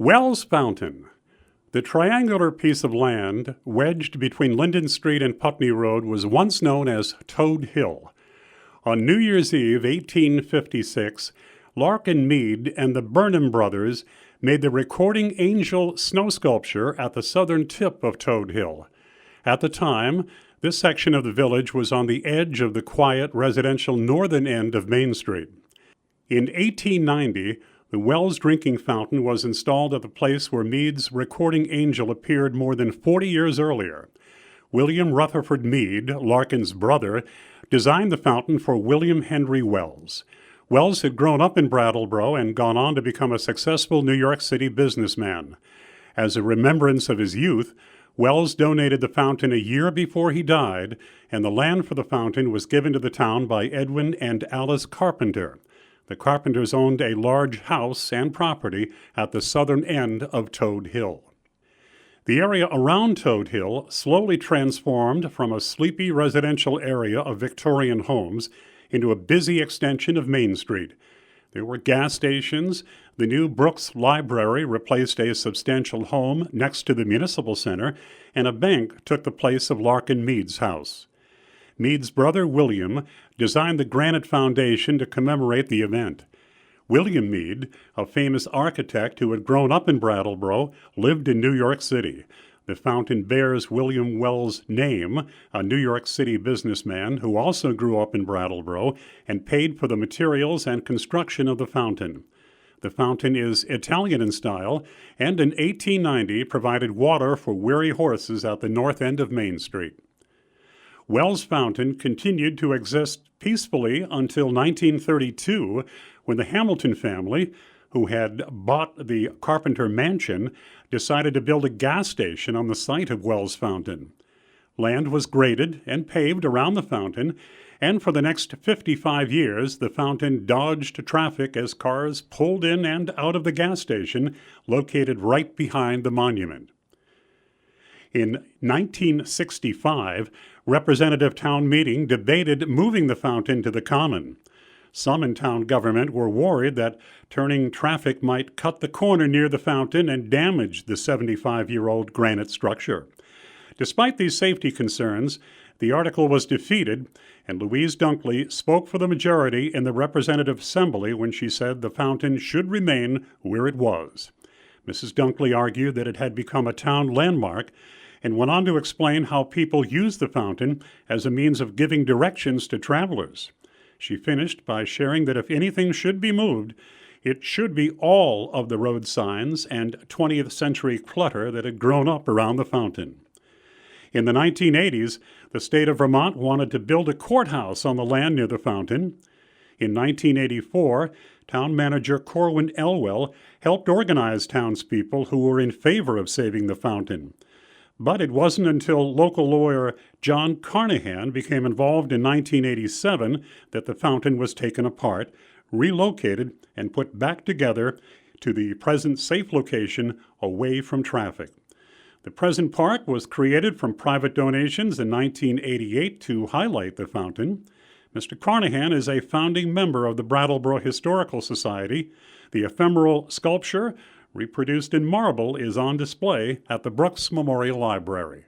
Wells Fountain. The triangular piece of land wedged between Linden Street and Putney Road was once known as Toad Hill. On New Year's Eve, 1856, Larkin Mead and the Burnham brothers made the Recording Angel snow sculpture at the southern tip of Toad Hill. At the time, this section of the village was on the edge of the quiet residential northern end of Main Street. In 1890, the Wells drinking fountain was installed at the place where Mead's Recording Angel appeared more than 40 years earlier. William Rutherford Mead, Larkin's brother, designed the fountain for William Henry Wells. Wells had grown up in Brattleboro and gone on to become a successful New York City businessman. As a remembrance of his youth, Wells donated the fountain a year before he died, and the land for the fountain was given to the town by Edwin and Alice Carpenter. The Carpenters owned a large house and property at the southern end of Toad Hill. The area around Toad Hill slowly transformed from a sleepy residential area of Victorian homes into a busy extension of Main Street. There were gas stations, the new Brooks Library replaced a substantial home next to the Municipal Center, and a bank took the place of Larkin Mead's house. Mead's brother William designed the granite foundation to commemorate the event. William Mead, a famous architect who had grown up in Brattleboro, lived in New York City. The fountain bears William Wells' name, a New York City businessman who also grew up in Brattleboro and paid for the materials and construction of the fountain. The fountain is Italian in style and in 1890 provided water for weary horses at the north end of Main Street. Wells Fountain continued to exist peacefully until 1932, when the Hamilton family, who had bought the Carpenter mansion, decided to build a gas station on the site of Wells Fountain. Land was graded and paved around the fountain, and for the next 55 years, the fountain dodged traffic as cars pulled in and out of the gas station located right behind the monument. In 1965, Representative Town Meeting debated moving the fountain to the Common. Some in town government were worried that turning traffic might cut the corner near the fountain and damage the 75-year-old granite structure. Despite these safety concerns, the article was defeated, and Louise Dunkley spoke for the majority in the Representative Assembly when she said the fountain should remain where it was. Mrs. Dunkley argued that it had become a town landmark and went on to explain how people use the fountain as a means of giving directions to travelers. She finished by sharing that if anything should be moved, it should be all of the road signs and 20th century clutter that had grown up around the fountain. In the 1980s, the state of Vermont wanted to build a courthouse on the land near the fountain. In 1984, town manager Corwin Elwell helped organize townspeople who were in favor of saving the fountain. But it wasn't until local lawyer John Carnahan became involved in 1987 that the fountain was taken apart, relocated, and put back together to the present safe location away from traffic. The present park was created from private donations in 1988 to highlight the fountain. Mr. Carnahan is a founding member of the Brattleboro Historical Society. The ephemeral sculpture, reproduced in marble, is on display at the Brooks Memorial Library.